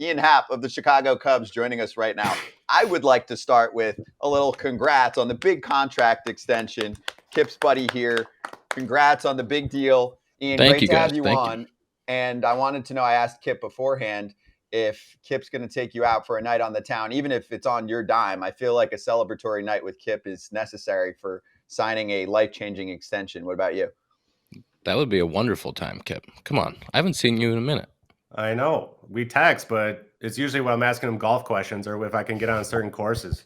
Ian Happ of the Chicago Cubs joining us right now. I would like to start with a little congrats on the big contract extension. Kip's buddy here. Congrats on the big deal. Ian, Thank great you, to have guys. you Thank on. you. And I wanted to know, I asked Kip beforehand if Kip's going to take you out for a night on the town, even if it's on your dime. I feel like a celebratory night with Kip is necessary for signing a life-changing extension. What about you? That would be a wonderful time, Kip. Come on. I haven't seen you in a minute. I know. We text, but it's usually when I'm asking him golf questions or if I can get on certain courses.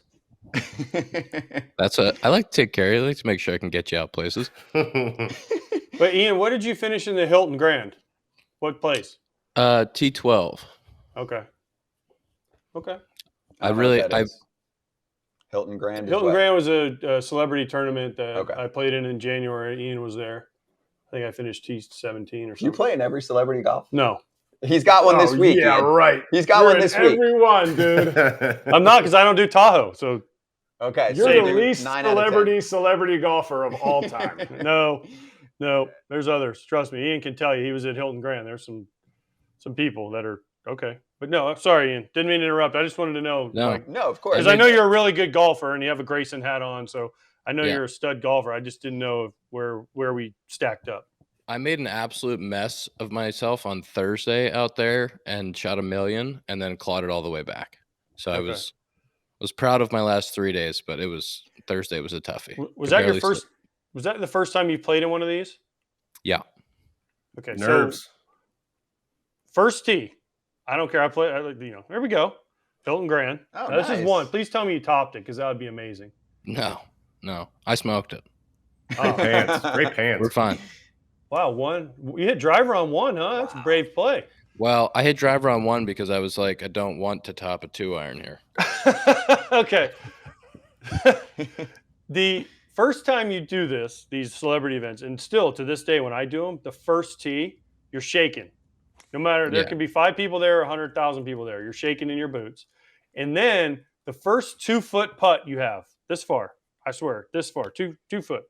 I like to take care of you. I like to make sure I can get you out places. But Ian, what did you finish in the Hilton Grand? What place? T12. Okay. Hilton Grand. Hilton Grand was a celebrity tournament that Okay. I played in January. Ian was there. I think I finished T17 or something. You play in every celebrity golf? No. He's got one this week. Yeah, Ian. right. He's got one this week. Everyone, dude. I'm not, because I don't do Tahoe. So okay, You're so the least celebrity golfer of all time. no, there's others. Trust me. Ian can tell you. He was at Hilton Grand. There's some people that are okay. But no, I'm sorry, Ian. Didn't mean to interrupt. I just wanted to know. No, no, of course. Because I know you're a really good golfer and you have a Grayson hat on. So I know Yeah. you're a stud golfer. I just didn't know where we stacked up. I made an absolute mess of myself on Thursday out there and shot 1 million and then clawed it all the way back. So Okay. I was proud of my last 3 days, but Thursday was a toughie. Was that your first? Was that the first time you played in one of these? Yeah. Okay. Nerves. So first tee. I don't care. Here we go. Hilton Grand. Oh, Now, this nice. is one. Please tell me you topped it, because that would be amazing. No, I smoked it. Great pants. Great pants. We're fine. Wow, one. You hit driver on one, huh? That's a brave play. Well, I hit driver on 1 because I was like, I don't want to top a 2-iron here. Okay. The first time you do these celebrity events, and still to this day when I do them, the first tee, you're shaking. No matter, there can be 5 people there or 100,000 people there. You're shaking in your boots. And then the first 2-foot putt you have, this far, I swear, this far, 2 foot.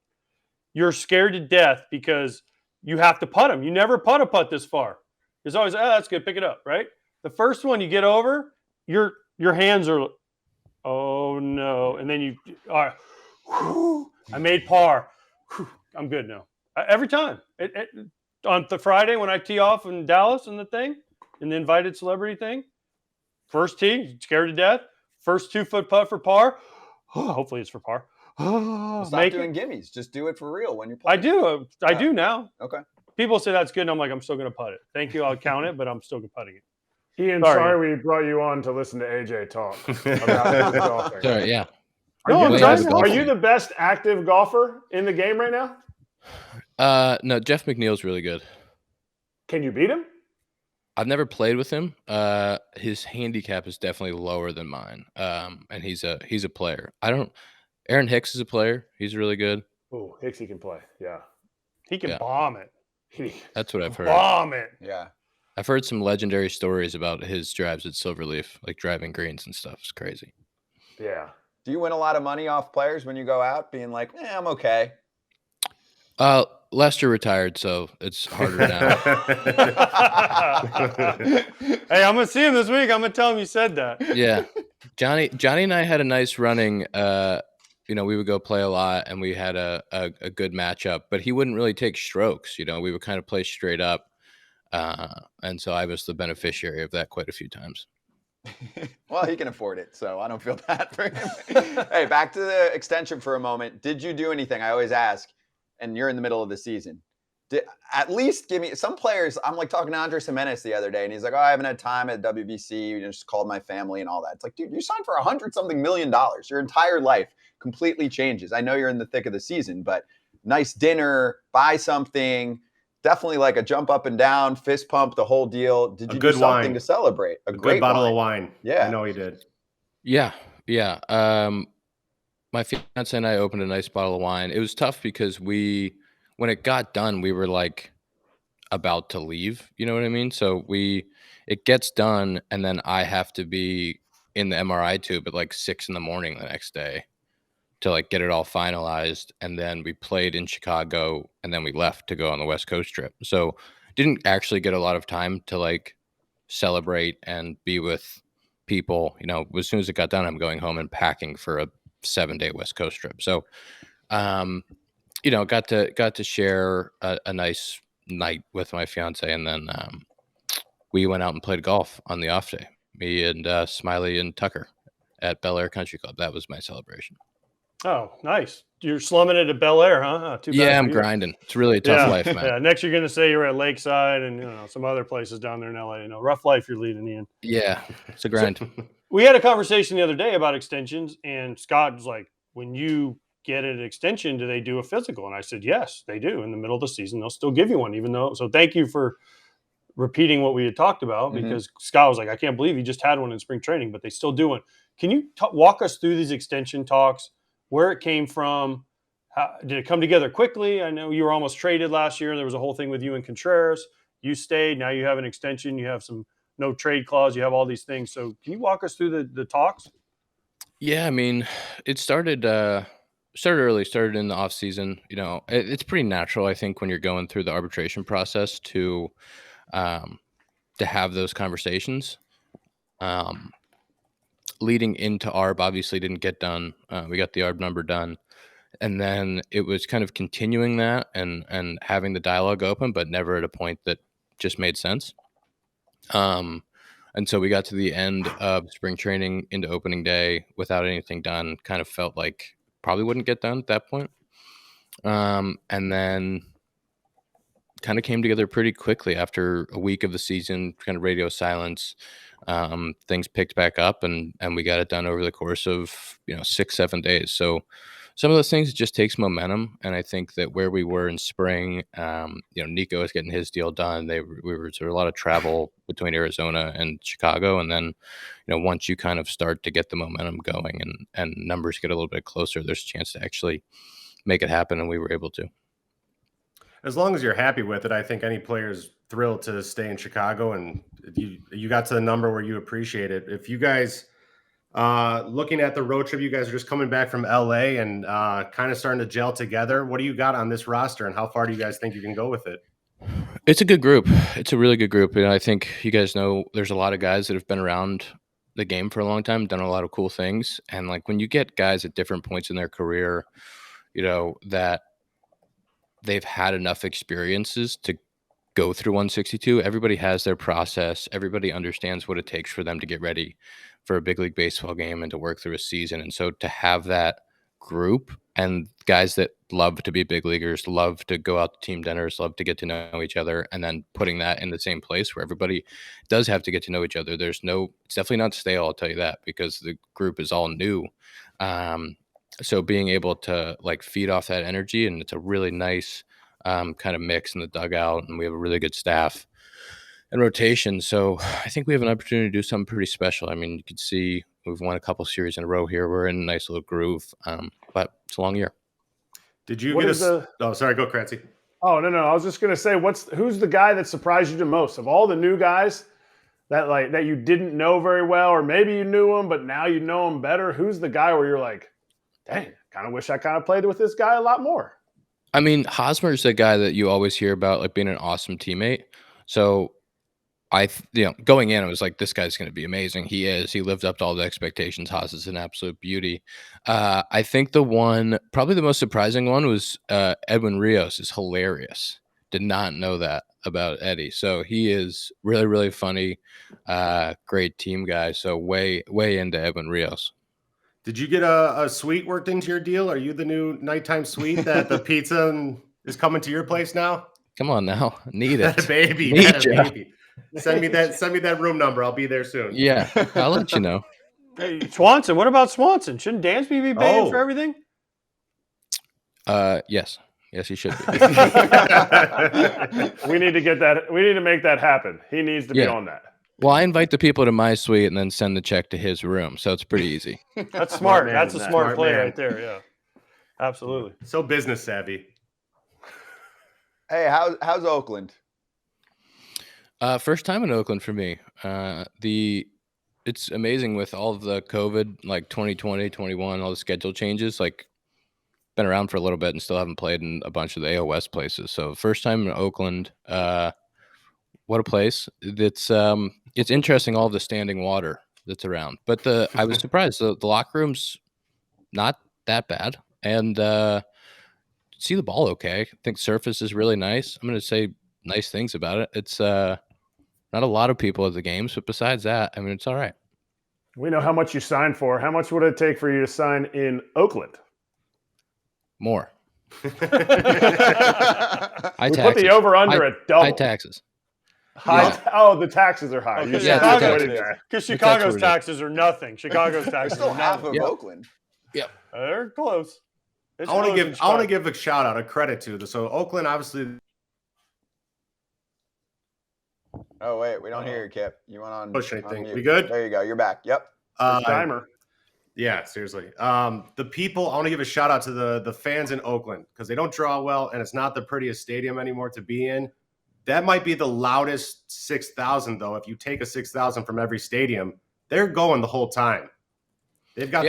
You're scared to death because you have to putt them. You never putt this far. There's always, that's good, pick it up, right? The first one you get over, your hands are, oh no. And then all right, whew, I made par. Whew, I'm good now. Every time. On the Friday when I tee off in Dallas and the invited celebrity thing, first tee, scared to death. First 2-foot putt for par. Hopefully it's for par. Stop doing gimmies. Just do it for real when you're playing. I do now. Okay. People say that's good, and I'm like, I'm still going to putt it. Thank you. I'll count it, but I'm still putting it. Ian, sorry we brought you on to listen to AJ talk about his golfing. Sorry, yeah. Are you the best active golfer in the game right now? No, Jeff McNeil's really good. Can you beat him? I've never played with him. His handicap is definitely lower than mine. And he's a player. Aaron Hicks is a player. He's really good. Oh, Hicksy can play. Yeah. He can bomb it. That's what I've heard. Bomb it. Yeah. I've heard some legendary stories about his drives at Silverleaf, like driving greens and stuff. It's crazy. Yeah. Do you win a lot of money off players when you go out being like, I'm okay? Lester retired, so it's harder now. Hey, I'm going to see him this week. I'm going to tell him you said that. Yeah. Johnny and I had a nice running. We would go play a lot, and we had a good matchup, but he wouldn't really take strokes. We would kind of play straight up. And so I was the beneficiary of that quite a few times. Well, he can afford it, so I don't feel bad for him. Hey, back to the extension for a moment. Did you do anything? I always ask, and you're in the middle of the season. At least give me some players. I'm like talking to Andres Jimenez the other day, and he's like, I haven't had time at WBC. Just called my family and all that. It's like, dude, you signed for $100-something million. Your entire life completely changes. I know you're in the thick of the season, but nice dinner, buy something, definitely like a jump up and down, fist pump, the whole deal. Did you do something to celebrate? A great bottle of wine. Yeah. I know he did. Yeah. My fiance and I opened a nice bottle of wine. It was tough because when it got done, we were like about to leave. You know what I mean? So it gets done, and then I have to be in the MRI tube at like 6 a.m. the next day to like get it all finalized. And then we played in Chicago, and then we left to go on the West Coast trip. So didn't actually get a lot of time to like celebrate and be with people. As soon as it got done, I'm going home and packing for a 7-day West Coast trip. So, got to share a nice night with my fiance, and then we went out and played golf on the off day. Me and Smiley and Tucker at Bel Air Country Club. That was my celebration. Oh, nice. You're slumming it at Bel Air, huh? Too bad Yeah, for I'm you. grinding. It's really a tough life, man. Yeah. Next, you're going to say you're at Lakeside and some other places down there in LA. Rough life you're leading, Ian. Yeah, it's a grind. So, we had a conversation the other day about extensions, and Scott was like, when you get an extension, do they do a physical? And I said, yes, they do. In the middle of the season, they'll still give you one, even though. So thank you for repeating what we had talked about, because Scott was like, I can't believe he just had one in spring training, but they still do one. Can you walk us through these extension talks, where it came from? How, did it come together quickly? I know you were almost traded last year. There was a whole thing with you and Contreras. You stayed. Now you have an extension. You have some no trade clause. You have all these things. So can you walk us through the talks? Yeah, I mean, it started early, started in the off season. It's pretty natural, I think, when you're going through the arbitration process to have those conversations. Leading into ARB obviously didn't get done. We got the ARB number done. And then it was kind of continuing that and having the dialogue open, but never at a point that just made sense. And so we got to the end of spring training into opening day without anything done. Kind of felt like probably wouldn't get done at that point. And then kind of came together pretty quickly after a week of the season, kind of radio silence. Things picked back up and we got it done over the course of 6-7 days. So some of those things, it just takes momentum. And I think that where we were in spring, Nico is getting his deal done. There was a lot of travel between Arizona and Chicago. And then, once you kind of start to get the momentum going and numbers get a little bit closer, there's a chance to actually make it happen. And we were able to. As long as you're happy with it, I think any player's thrilled to stay in Chicago, and you got to the number where you appreciate it. If you guys, looking at the road trip, you guys are just coming back from LA and kind of starting to gel together. What do you got on this roster, and how far do you guys think you can go with it? It's a good group. It's a really good group. I think you guys know there's a lot of guys that have been around the game for a long time, done a lot of cool things. And like when you get guys at different points in their career, that they've had enough experiences to go through 162. Everybody has their process. Everybody understands what it takes for them to get ready for a big league baseball game and to work through a season. And so to have that group and guys that love to be big leaguers, love to go out to team dinners, love to get to know each other, and then putting that in the same place where everybody does have to get to know each other. It's definitely not stale, I'll tell you that, because the group is all new. So being able to feed off that energy, and it's a really nice kind of mix in the dugout, and we have a really good staff and rotation. So I think we have an opportunity to do something pretty special. I mean, you can see we've won a couple series in a row here. We're in a nice little groove, but it's a long year. Did you Oh, sorry, go Kratzy. Oh, no. I was just going to say, who's the guy that surprised you the most of all the new guys that you didn't know very well, or maybe you knew him, but now you know him better? Who's the guy where you're like, dang, kind of wish I kind of played with this guy a lot more? I mean, Hosmer's the guy that you always hear about, being an awesome teammate. So going in, I was like, this guy's going to be amazing. He is. He lived up to all the expectations. Haas is an absolute beauty. I think probably the most surprising one was Edwin Rios is hilarious. Did not know that about Eddie. So he is really, really funny. Great team guy. So way, way into Edwin Rios. Did you get a suite worked into your deal? Are you the new nighttime suite that the pizza is coming to your place now? Come on now. Need it. baby. Send me that room number. I'll be there soon. Yeah, I'll let you know. Hey, Swanson. What about Swanson? Shouldn't Dansby be paying for everything? Yes, he should be. We need to get that. We need to make that happen. He needs to be on that. Well, I invite the people to my suite and then send the check to his room, so it's pretty easy. That's smart. That's a smart play right there. Yeah, absolutely. So business savvy. Hey, how's Oakland? First time in Oakland for me. It's amazing with all of the COVID, 2020, 21, all the schedule changes. Been around for a little bit and still haven't played in a bunch of the AO West places. So first time in Oakland. What a place! It's it's interesting all the standing water that's around. But I was surprised. The locker room's not that bad, and see the ball okay. I think surface is really nice. I'm going to say nice things about it. It's not a lot of people at the games, but besides that, I mean, it's all right. We know how much you signed for. How much would it take for you to sign in Oakland? More. We High put taxes. the over-under at double. High taxes. Oh, the taxes are high. Because Yeah, That's the what taxes. it is. Because The Chicago's tax rate. taxes are nothing. Chicago's They're taxes still are half nothing. of Oakland. They're close. It's I want close to in give Chicago. a shout out, a credit to so Oakland obviously. Oh wait, we don't hear you, Kip. You went on Push anything. mute. We good? There you go. You're back. Yep. Timer. Yeah, seriously. The people, I want to give a shout out to the fans in Oakland because they don't draw well and it's not the prettiest stadium anymore to be in. That might be the loudest 6,000 though. If you take a 6,000 from every stadium, they're going the whole time. They've got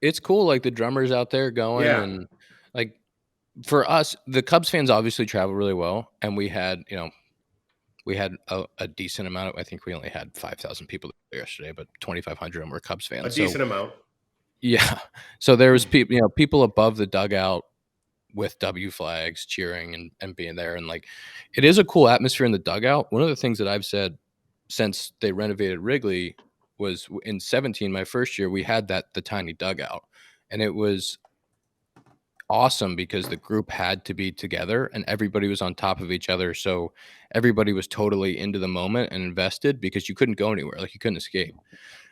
It's cool. Like the drummers out there going and like for us, the Cubs fans obviously travel really well. And we had a decent amount. I think we only had 5,000 people there yesterday, but 2,500 of them were Cubs fans. a decent amount. Yeah. So there was people above the dugout with W flags cheering and being there. And like, it is a cool atmosphere in the dugout. One of the things that I've said since they renovated Wrigley was in 17, my first year, we had the tiny dugout, and it was awesome because the group had to be together and everybody was on top of each other. So everybody was totally into the moment and invested because you couldn't go anywhere. Like you couldn't escape.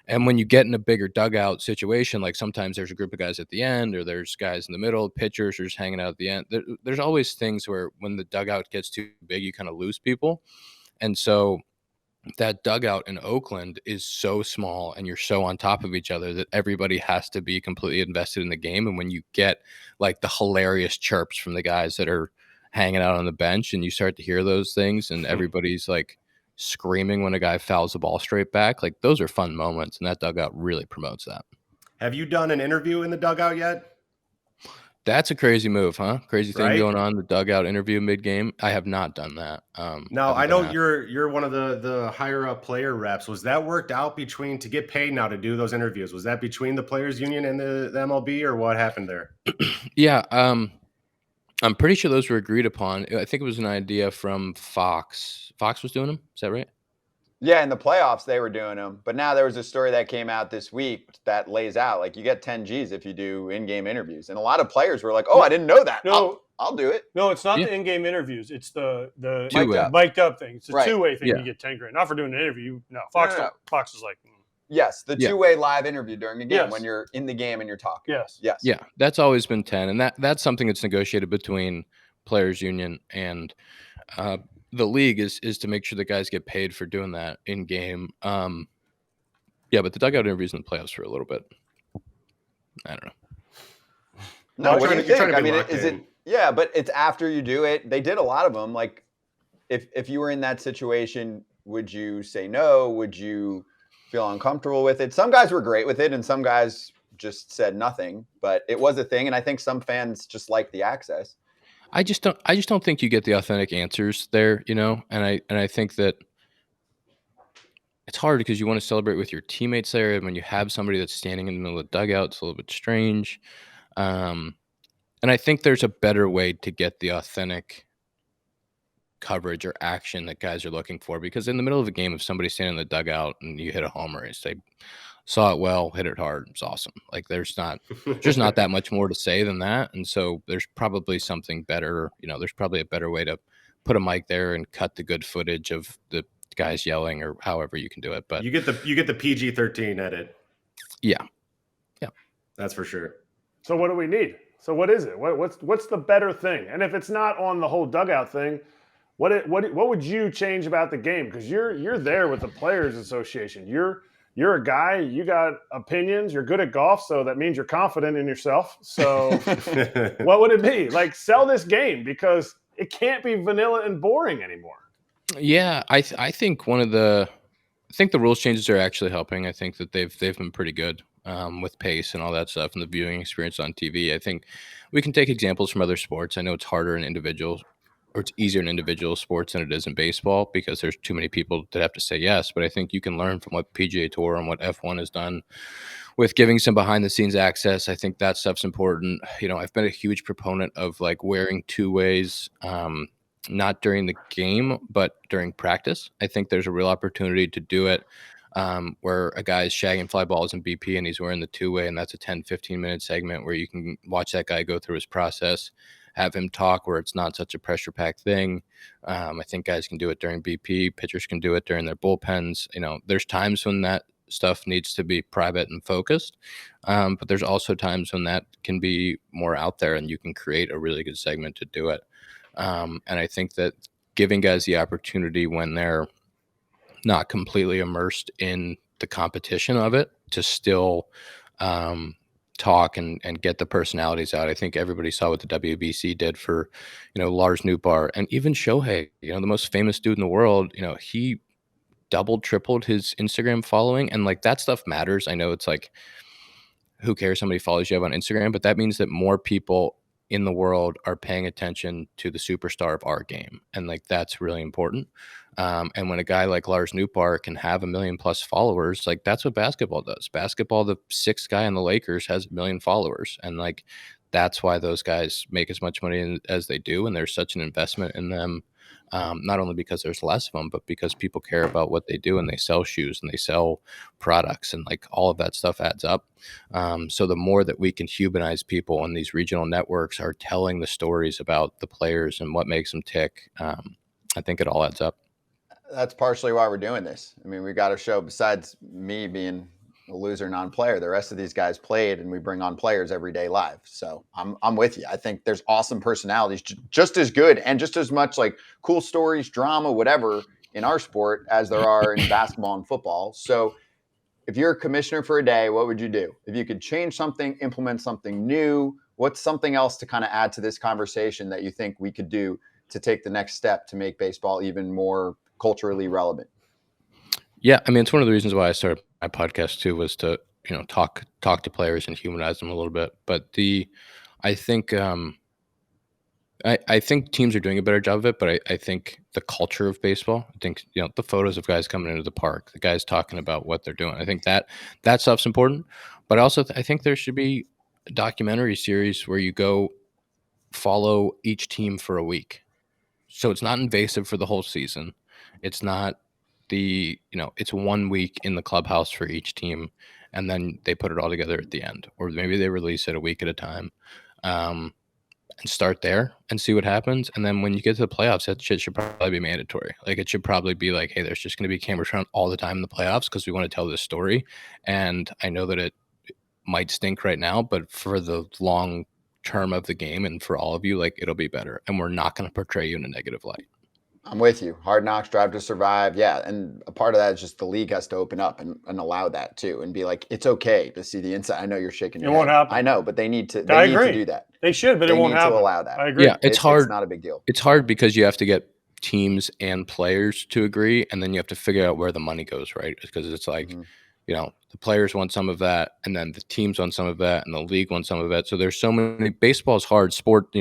And when you get in a bigger dugout situation, like sometimes there's a group of guys at the end or there's guys in the middle, pitchers are just hanging out at the end. There's always things where when the dugout gets too big, you kind of lose people. And so that dugout in Oakland is so small and you're so on top of each other that everybody has to be completely invested in the game. And when you get like the hilarious chirps from the guys that are hanging out on the bench and you start to hear those things and everybody's like screaming when a guy fouls the ball straight back, like those are fun moments. And that dugout really promotes that. Have you done an interview in the dugout yet? That's a crazy move, huh? Crazy thing Right? going on, the dugout interview mid-game. I have not done that. No, I know you're one of the higher up player reps. Was that worked out between to get paid now to do those interviews? Was that between the players union and the MLB, or what happened there? Yeah, I'm pretty sure those were agreed upon. I think it was an idea from Fox. Fox was doing them. Is that right? Yeah, in the playoffs they were doing them, but now there was a story that came out this week that lays out like you get 10 G's if you do in-game interviews, and a lot of players were like, "Oh, I didn't know that. No. I'll do it." No, it's not the in-game interviews. It's the Two-way. mic'd up thing. It's a Right. two-way thing. Yeah. You get 10 grand. Not for doing an interview. No, Fox. No. Fox is like, Yes, the two-way live interview during the game Yes. when you're in the game and you're talking. yes. Yes. Yeah, that's always been 10, and that's something that's negotiated between players union and the league is to make sure the guys get paid for doing that in game. Yeah, but the dugout interviews in the playoffs for a little bit. I don't know. No, what do you you're trying think? to I be mean, locked is in. it? Yeah, but it's after you do it. They did a lot of them. Like, if you were in that situation, would you say no? Would you feel uncomfortable with it? Some guys were great with it, and some guys just said nothing. But it was a thing, and I think some fans just like the access. I just don't think you get the authentic answers there, and I think that it's hard because you want to celebrate with your teammates there, and when you have somebody that's standing in the middle of the dugout, it's a little bit strange. And I think there's a better way to get the authentic coverage or action that guys are looking for, because in the middle of a game, if somebody's standing in the dugout and you hit a homer, you say, saw it well, hit it hard, it's awesome. Like there's not that much more to say than that. And so there's probably something better, there's probably a better way to put a mic there and cut the good footage of the guys yelling or however you can do it. But you get the PG-13 edit. Yeah. That's for sure. So what do we need? So what is it? What's the better thing? And if it's not on the whole dugout thing, what would you change about the game? Because you're there with the Players Association. You're a guy. You got opinions. You're good at golf, so that means you're confident in yourself. So what would it be? Like, sell this game because it can't be vanilla and boring anymore. Yeah, I think the rules changes are actually helping. I think that they've been pretty good with pace and all that stuff and the viewing experience on TV. I think we can take examples from other sports. I know it's harder in individual or it's easier in individual sports than it is in baseball because there's too many people that have to say yes. But I think you can learn from what PGA Tour and what F1 has done with giving some behind the scenes access. I think that stuff's important. I've been a huge proponent of like wearing two ways, not during the game, but during practice. I think there's a real opportunity to do it where a guy's shagging fly balls in BP and he's wearing the two-way, and that's a 10-15 minute segment where you can watch that guy go through his process, have him talk where it's not such a pressure-packed thing. I think guys can do it during BP. Pitchers can do it during their bullpens. There's times when that stuff needs to be private and focused, but there's also times when that can be more out there and you can create a really good segment to do it. And I think that giving guys the opportunity when they're not completely immersed in the competition of it to still talk and get the personalities out. I think everybody saw what the WBC did for, Lars Nootbaar and even Shohei, the most famous dude in the world. He doubled, tripled his Instagram following, and like that stuff matters. I know it's like, who cares how many followers you have on Instagram, but that means that more people in the world are paying attention to the superstar of our game. And like, that's really important. And when a guy like Lars Nootbaar can have 1 million plus followers, like that's what basketball does. Basketball, the sixth guy on the Lakers has 1 million followers. And like, that's why those guys make as much money as they do. And there's such an investment in them. Not only because there's less of them, but because people care about what they do and they sell shoes and they sell products and like all of that stuff adds up. So the more that we can humanize people and these regional networks are telling the stories about the players and what makes them tick, I think it all adds up. That's partially why we're doing this. I mean, we got to show, besides me being a loser non-player, the rest of these guys played, and we bring on players every day live. So I'm with you. I think there's awesome personalities, just as good and just as much like cool stories, drama, whatever in our sport as there are in basketball and football. So if you're a commissioner for a day, what would you do? If you could change something, implement something new, what's something else to kind of add to this conversation that you think we could do to take the next step to make baseball even more culturally relevant? Yeah, I mean, it's one of the reasons why I started my podcast too, was to talk to players and humanize them a little bit. But I think I think teams are doing a better job of it. But I think the culture of baseball, I think the photos of guys coming into the park, the guys talking about what they're doing, I think that stuff's important. But also I think there should be a documentary series where you go follow each team for a week, so it's not invasive for the whole season. It's not it's 1 week in the clubhouse for each team, and then they put it all together at the end, or maybe they release it a week at a time, and start there and see what happens. And then when you get to the playoffs, that shit should probably be mandatory. Like, it should probably be like, hey, there's just going to be cameras around all the time in the playoffs because we want to tell this story. And I know that it might stink right now, but for the long term of the game and for all of you, like, it'll be better, and we're not going to portray you in a negative light. I'm with you. Hard Knocks, Drive to Survive. Yeah. And a part of that is just the league has to open up and allow that too, and be like, it's okay to see the inside. I know you're shaking your head. It won't happen. I know, but they need to agree. do that. They should, but They it won't need happen. to allow that. I agree. Yeah, it's hard. It's not a big deal. It's hard because you have to get teams and players to agree, and then you have to figure out where the money goes, right? Because it's like, the players want some of that, and then the teams want some of that, and the league wants some of it. So there's so many. Baseball's hard. Sport,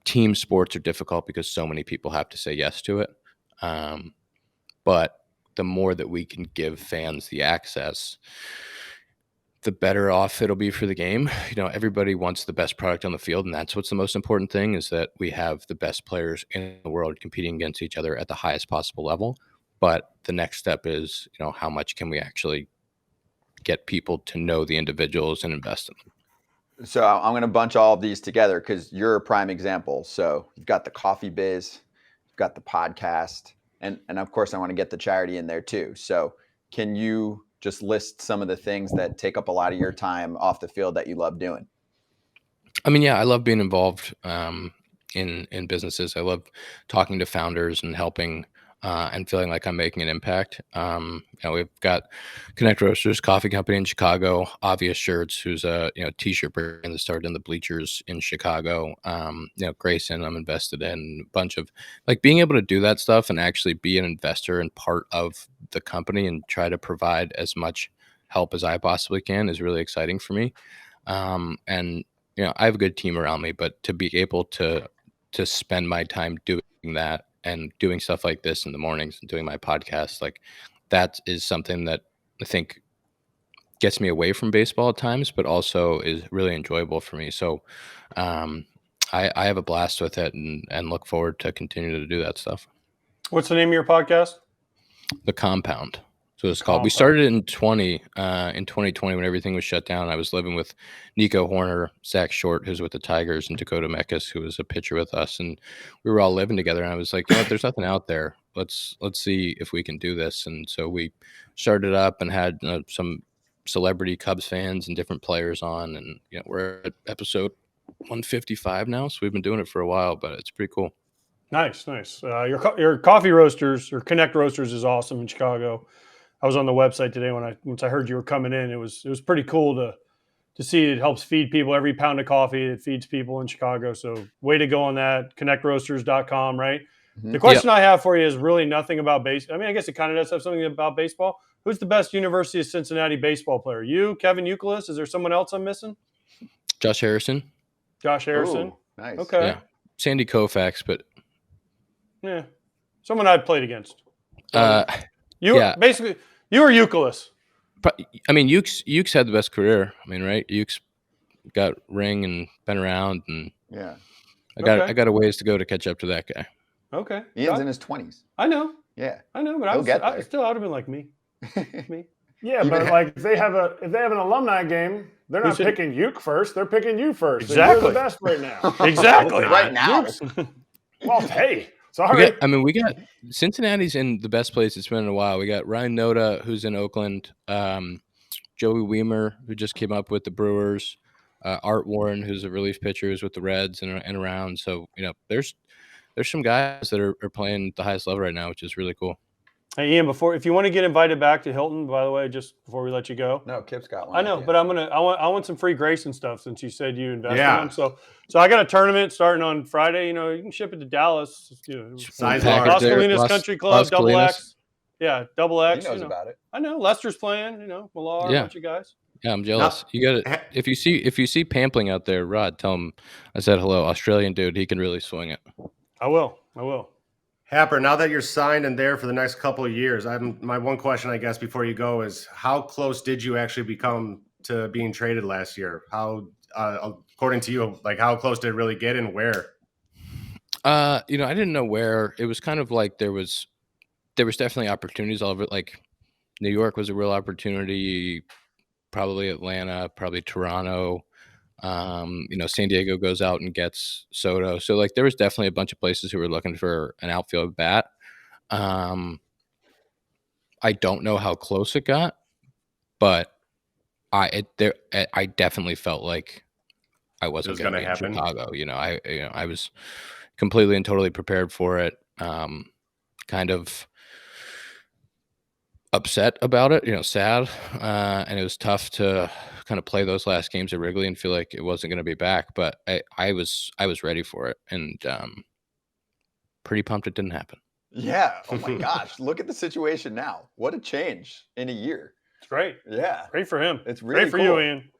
team sports are difficult because so many people have to say yes to it. But the more that we can give fans the access, the better off it'll be for the game. Everybody wants the best product on the field, and that's what's the most important thing, is that we have the best players in the world competing against each other at the highest possible level. But the next step is, how much can we actually get people to know the individuals and invest in them? So I'm going to bunch all of these together because you're a prime example. So you've got the coffee biz, you've got the podcast, and of course I want to get the charity in there too. So can you just list some of the things that take up a lot of your time off the field that you love doing? I mean, yeah, I love being involved in businesses. I love talking to founders and helping and feeling like I'm making an impact. We've got Connect Roasters Coffee Company in Chicago, Obvious Shirts, who's a t-shirt brand that started in the bleachers in Chicago. Grayson, I'm invested in a bunch of, like, being able to do that stuff and actually be an investor and part of the company and try to provide as much help as I possibly can is really exciting for me. And I have a good team around me, but to be able to to spend my time doing that and doing stuff like this in the mornings and doing my podcast, like that is something that I think gets me away from baseball at times, but also is really enjoyable for me. So I have a blast with it and look forward to continuing to do that stuff. What's the name of your podcast? The Compound. So it's called. We started in 2020 when everything was shut down. I was living with Nico Horner, Zach Short, who's with the Tigers, and Dakota Mekas, who was a pitcher with us, and we were all living together. And I was like, there's nothing out there. Let's see if we can do this. And so we started up and had some celebrity Cubs fans and different players on, and we're at episode 155 now. So we've been doing it for a while, but it's pretty cool. Nice. Your coffee roasters or Connect Roasters is awesome in Chicago. I was on the website today once I heard you were coming in. It was pretty cool to see it helps feed people. Every pound of coffee, it feeds people in Chicago. So way to go on that. ConnectRoasters.com, right? Mm-hmm. The question I have for you is really nothing about baseball. I mean, I guess it kind of does have something about baseball. Who's the best University of Cincinnati baseball player? You, Kevin Youkilis? Is there someone else I'm missing? Josh Harrison. Ooh, nice. Okay. Yeah. Sandy Koufax, but yeah, someone I'd played against. Basically, you were Youkilis. I mean, Ukes had the best career. I mean, right? Ukes got ring and been around, and yeah, I got a ways to go to catch up to that guy. Okay, Ian's in his 20s. I know. Yeah, I know, but I still would have been like me. Me. Yeah, but like if they have an alumni game, they're not picking Uke first. They're picking you first. Exactly. You're the best right now. Exactly. Right now. Well, hey, sorry. We got Cincinnati's in the best place it's been in a while. We got Ryan Noda, who's in Oakland, Joey Weimer, who just came up with the Brewers, Art Warren, who's a relief pitcher, who's with the Reds and around. So there's some guys that are playing at the highest level right now, which is really cool. Hey Ian, if you want to get invited back to Hilton, by the way, just before we let you go. No, Kip's got one. I know, but I want some free Grayson stuff since you said you invested in them. So I got a tournament starting on Friday. You can ship it to Dallas. Size Las Colinas Country Club, Las Double Colinas. X. Yeah, Double X. He knows about it. I know. Lester's playing. Millar, a bunch of guys. Yeah, I'm jealous. You got it. If you see Pampling out there, Rod, tell him I said hello. Australian dude, he can really swing it. I will. Happer, now that you're signed and there for the next couple of years, my one question, I guess, before you go is how close did you actually become to being traded last year? How, according to you, like how close did it really get and where? I didn't know where. It was kind of like there was definitely opportunities all over it. Like New York was a real opportunity, probably Atlanta, probably Toronto. San Diego goes out and gets Soto. So like there was definitely a bunch of places who were looking for an outfield bat. I don't know how close it got, but I definitely felt like I wasn't going to be in Chicago. I was completely and totally prepared for it. Kind of upset about it, sad. And it was tough to kind of play those last games at Wrigley and feel like it wasn't going to be back, but I was ready for it and pretty pumped it didn't happen. Yeah. Oh my gosh. Look at the situation now. What a change in a year. It's great. Yeah. Great for him. It's really great for cool. you, Ian.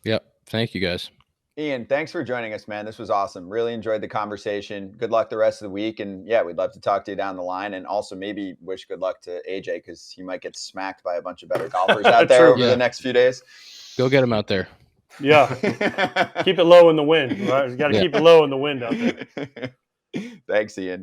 Yep. Thank you guys. Ian, thanks for joining us, man. This was awesome. Really enjoyed the conversation. Good luck the rest of the week. And yeah, we'd love to talk to you down the line and also maybe wish good luck to AJ because he might get smacked by a bunch of better golfers out there over the next few days. Go get him out there. Yeah. Keep it low in the wind. Right? You got to keep it low in the wind out there. Thanks, Ian.